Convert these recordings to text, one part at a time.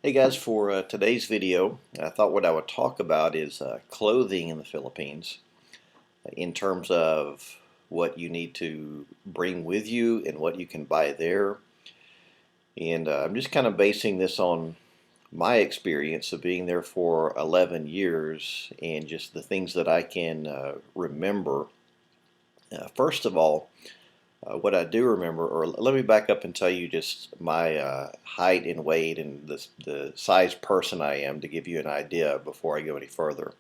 Hey guys, for today's video, I thought what I would talk about is clothing in the Philippines in terms of what you need to bring with you and what you can buy there. And I'm just kind of basing this on my experience of being there for 11 years and just the things that I can remember. First of all, what I do remember, or let me back up and tell you just my height and weight and the size person I am to give you an idea before I go any further.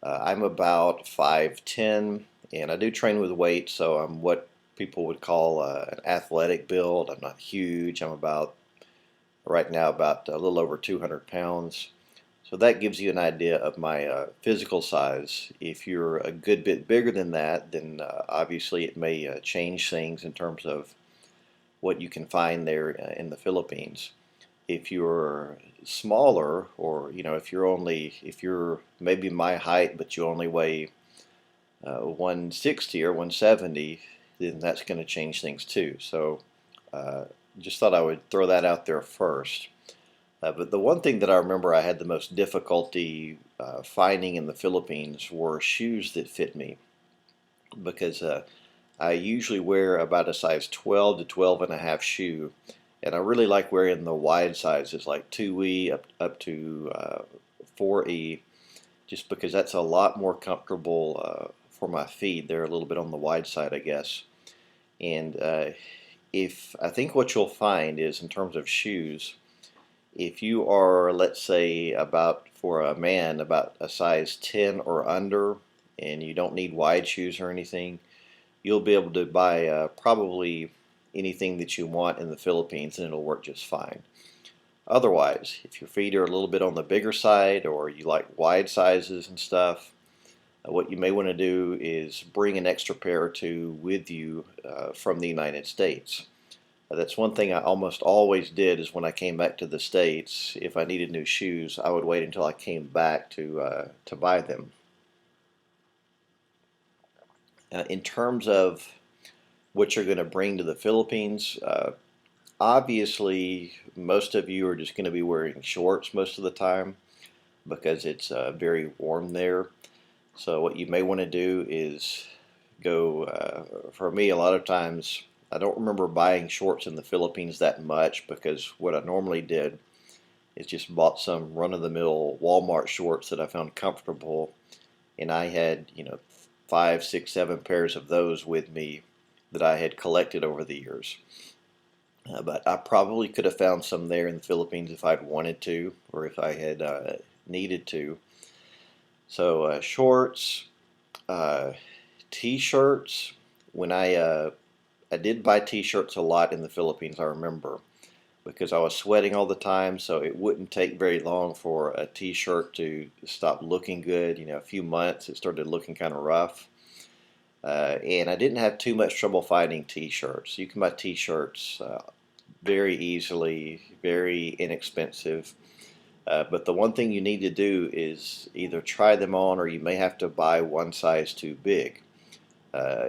I'm about 5'10", and I do train with weight, so I'm what people would call an athletic build. I'm not huge. I'm about, right now, about a little over 200 pounds. So that gives you an idea of my physical size. If you're a good bit bigger than that, then obviously it may change things in terms of what you can find there in the Philippines. If you're smaller, or if you're maybe my height, but you only weigh 160 or 170, then that's going to change things too. So just thought I would throw that out there first. But the one thing that I remember I had the most difficulty finding in the Philippines were shoes that fit me, because I usually wear about a size 12 to 12 and a half shoe, and I really like wearing the wide sizes like 2E up to 4E, just because that's a lot more comfortable for my feet. They're a little bit on the wide side, I guess. And if I think what you'll find is, in terms of shoes, if you are, let's say, about, for a man, about a size 10 or under, and you don't need wide shoes or anything, you'll be able to buy probably anything that you want in the Philippines, and it'll work just fine. Otherwise, if your feet are a little bit on the bigger side, or you like wide sizes and stuff, what you may want to do is bring an extra pair or two with you from the United States. That's one thing I almost always did, is when I came back to the States, if I needed new shoes, I would wait until I came back to buy them. In terms of what you're going to bring to the Philippines, obviously most of you are just going to be wearing shorts most of the time because it's very warm there. So what you may want to do is go, for me, a lot of times, I don't remember buying shorts in the Philippines that much, because what I normally did is just bought some run-of-the-mill Walmart shorts that I found comfortable, and I had, 5, 6, 7 pairs of those with me that I had collected over the years. But I probably could have found some there in the Philippines if I'd wanted to, or if I had needed to. So shorts, t-shirts. When I did buy t-shirts a lot in the Philippines, I remember, because I was sweating all the time, so it wouldn't take very long for a t-shirt to stop looking good. A few months it started looking kind of rough. And I didn't have too much trouble finding t-shirts. You can buy t-shirts very easily, very inexpensive. But the one thing you need to do is either try them on, or you may have to buy one size too big.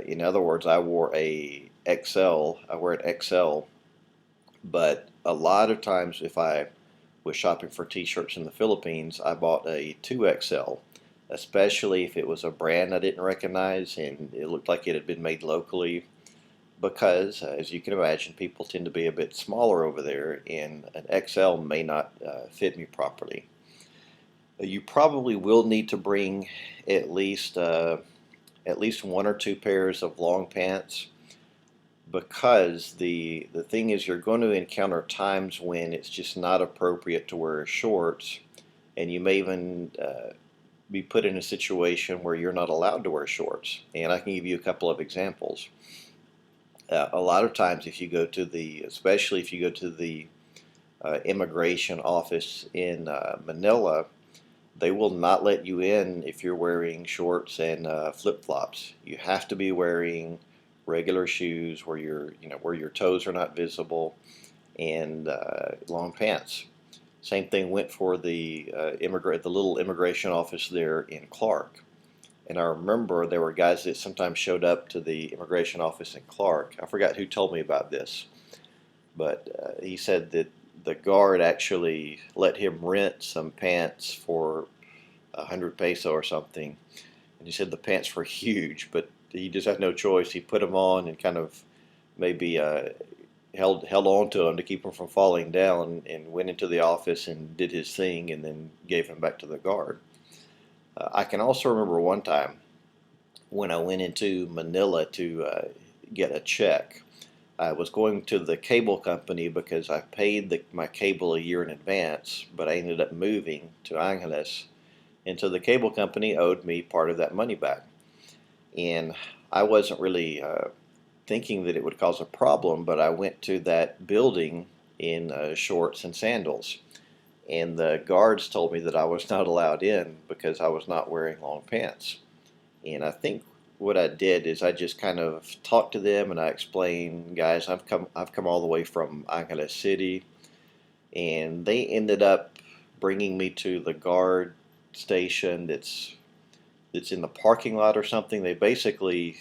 In other words, I wore a XL. I wear an XL, but a lot of times if I was shopping for t-shirts in the Philippines, I bought a 2XL, especially if it was a brand I didn't recognize and it looked like it had been made locally, because as you can imagine, people tend to be a bit smaller over there, and an XL may not fit me properly. You probably will need to bring at least one or two pairs of long pants, because the thing is, you're going to encounter times when it's just not appropriate to wear shorts, and you may even be put in a situation where you're not allowed to wear shorts. And I can give you a couple of examples. A lot of times, especially if you go to the immigration office in Manila, they will not let you in if you're wearing shorts and flip-flops. You have to be wearing regular shoes where your toes are not visible, and long pants. Same thing went for the little immigration office there in Clark. And I remember there were guys that sometimes showed up to the immigration office in Clark. I forgot who told me about this, but he said that the guard actually let him rent some pants for 100 peso or something. And he said the pants were huge, but he just had no choice. He put them on and kind of maybe held on to them to keep them from falling down, and went into the office and did his thing, and then gave them back to the guard. I can also remember one time when I went into Manila to get a check. I was going to the cable company because I paid my cable a year in advance, but I ended up moving to Angeles, and so the cable company owed me part of that money back. And I wasn't really thinking that it would cause a problem, but I went to that building in shorts and sandals, and the guards told me that I was not allowed in because I was not wearing long pants. And I think what I did is I just kind of talked to them and I explained, guys, I've come all the way from Angeles City, and they ended up bringing me to the guard station that's in the parking lot or something. They basically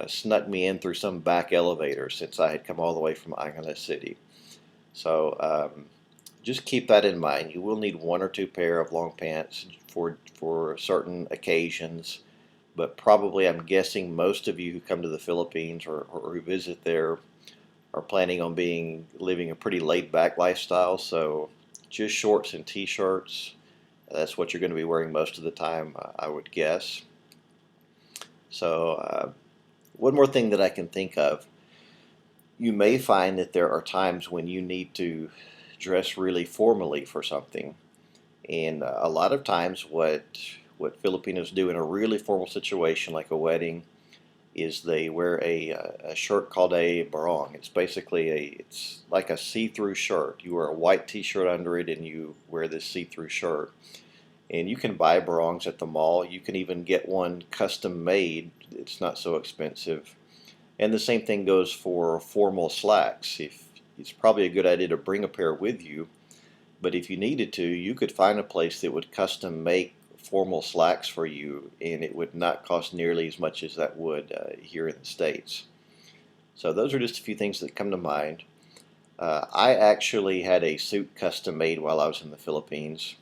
snuck me in through some back elevator since I had come all the way from Angeles City. So just keep that in mind. You will need one or two pair of long pants for certain occasions, but probably I'm guessing most of you who come to the Philippines or who visit there are planning on living a pretty laid back lifestyle. So just shorts and t-shirts. That's what you're going to be wearing most of the time, I would guess. So one more thing that I can think of, you may find that there are times when you need to dress really formally for something. And a lot of times what Filipinos do in a really formal situation like a wedding is they wear a shirt called a barong. It's basically it's like a see-through shirt. You wear a white t-shirt under it and you wear this see-through shirt. And you can buy barongs at the mall. You can even get one custom made. It's not so expensive. And the same thing goes for formal slacks. It's probably a good idea to bring a pair with you, but if you needed to, you could find a place that would custom make formal slacks for you, and it would not cost nearly as much as that would here in the States. So those are just a few things that come to mind. I actually had a suit custom made while I was in the Philippines.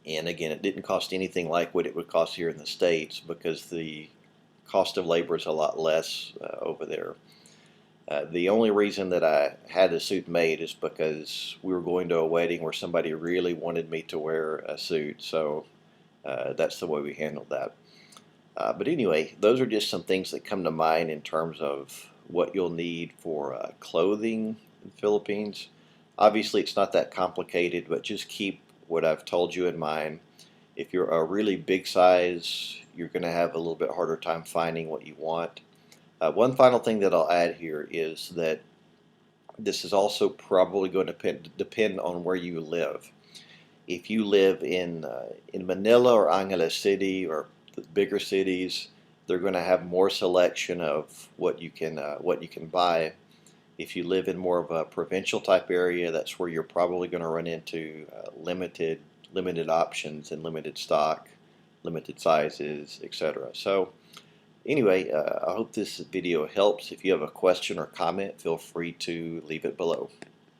And again, it didn't cost anything like what it would cost here in the States because the cost of labor is a lot less over there. The only reason that I had a suit made is because we were going to a wedding where somebody really wanted me to wear a suit, so that's the way we handled that. But anyway, those are just some things that come to mind in terms of what you'll need for clothing in the Philippines. Obviously, it's not that complicated, but just keep what I've told you in mind. If you're a really big size, you're going to have a little bit harder time finding what you want. One final thing that I'll add here is that this is also probably going to depend on where you live. If you live in Manila or Angeles City or the bigger cities, they're going to have more selection of what you can buy. If you live in more of a provincial type area, that's where you're probably going to run into limited options and limited stock, limited sizes, etc. So anyway, I hope this video helps. If you have a question or comment, feel free to leave it below.